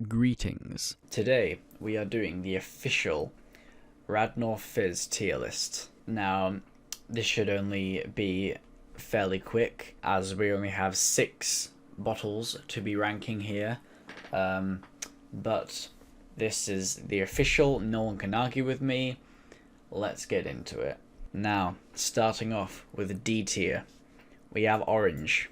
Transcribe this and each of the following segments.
Greetings. Today we are doing the official Radnor fizz tier list. Now, this should only be fairly quick as we only have 6 bottles to be ranking here. But this is the official, no one can argue with me. Let's get into it. Now, starting off with D tier, we have orange.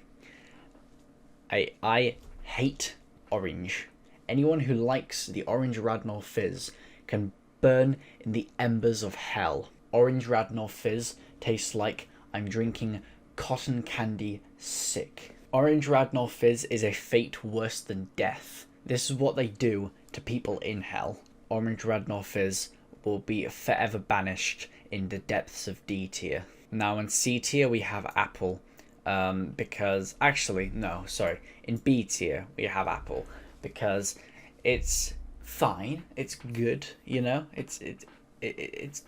I hate orange. Anyone who likes the orange Radnor fizz can burn in the embers of hell. Orange Radnor fizz tastes like I'm drinking cotton candy sick. Orange Radnor fizz is a fate worse than death. This is what they do to people in hell. Orange Radnor fizz will be forever banished in the depths of D tier. Now in C tier we have apple. Because actually no, sorry. In B tier we have apple because it's fine. It's good, you know. It's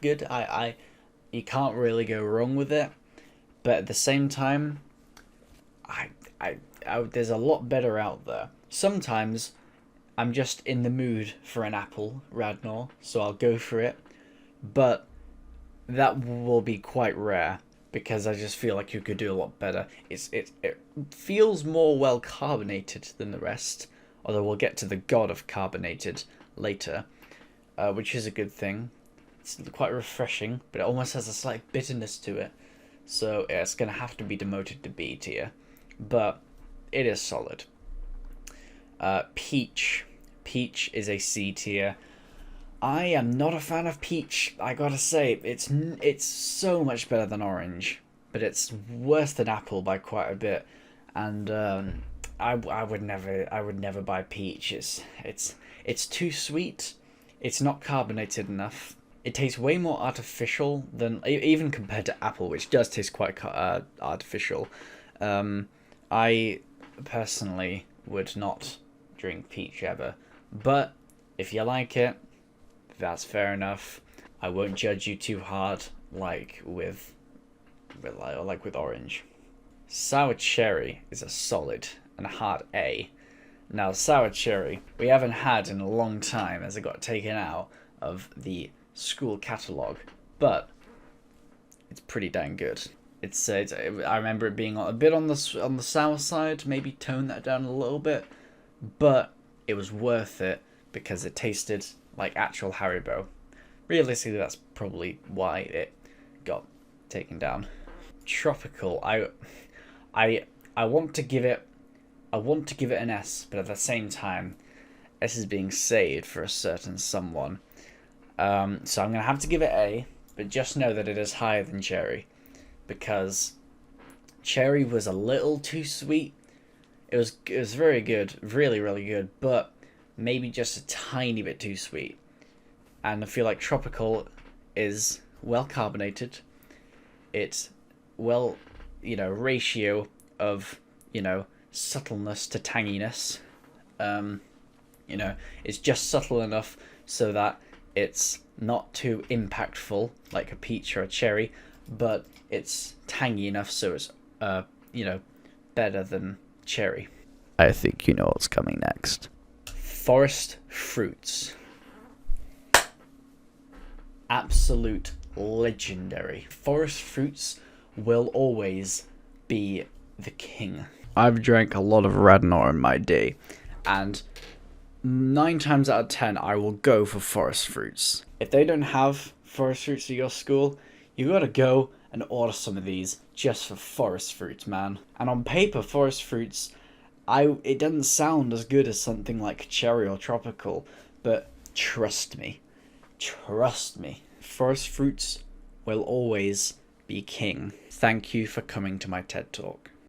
good. You can't really go wrong with it. But at the same time, there's a lot better out there. Sometimes I'm just in the mood for an apple Radnor, so I'll go for it. But that will be quite rare because I just feel like you could do a lot better. It feels more well carbonated than the rest, although we'll get to the god of carbonated later, which is a good thing. It's quite refreshing, but it almost has a slight bitterness to it. So yeah, it's going to have to be demoted to B tier, but it is solid. Peach. Peach is a C tier. I am not a fan of peach. I gotta say, it's so much better than orange, but it's worse than apple by quite a bit. And I would never buy peach. It's too sweet. It's not carbonated enough. It tastes way more artificial than even compared to apple, which does taste quite artificial. I personally would not drink peach ever, but if you like it, that's fair enough. I won't judge you too hard like with orange. Sour cherry is a solid and a hard A. Now sour cherry we haven't had in a long time as it got taken out of the school catalogue, but it's pretty dang good. I remember it being a bit on the sour side, maybe tone that down a little bit, but it was worth it because it tasted like actual Haribo. Realistically, that's probably why it got taken down. Tropical. I want to give it an S, but at the same time, S is being saved for a certain someone. So I'm gonna have to give it A, but just know that it is higher than cherry, because cherry was a little too sweet. It was very good, really good, but maybe just a tiny bit too sweet. And I feel like tropical is well carbonated. It's well, ratio of, subtleness to tanginess. It's just subtle enough so that it's not too impactful like a peach or a cherry, but it's tangy enough so it's, better than cherry. I think you know what's coming next. Forest fruits. Absolute legendary. Forest fruits will always be the king. I've drank a lot of Radnor in my day, and 9 times out of 10 I will go for forest fruits. If they don't have forest fruits at your school, you gotta go and order some of these just for forest fruits, man. And on paper, forest fruits, it doesn't sound as good as something like cherry or tropical, but trust me, forest fruits will always be king. Thank you for coming to my TED Talk.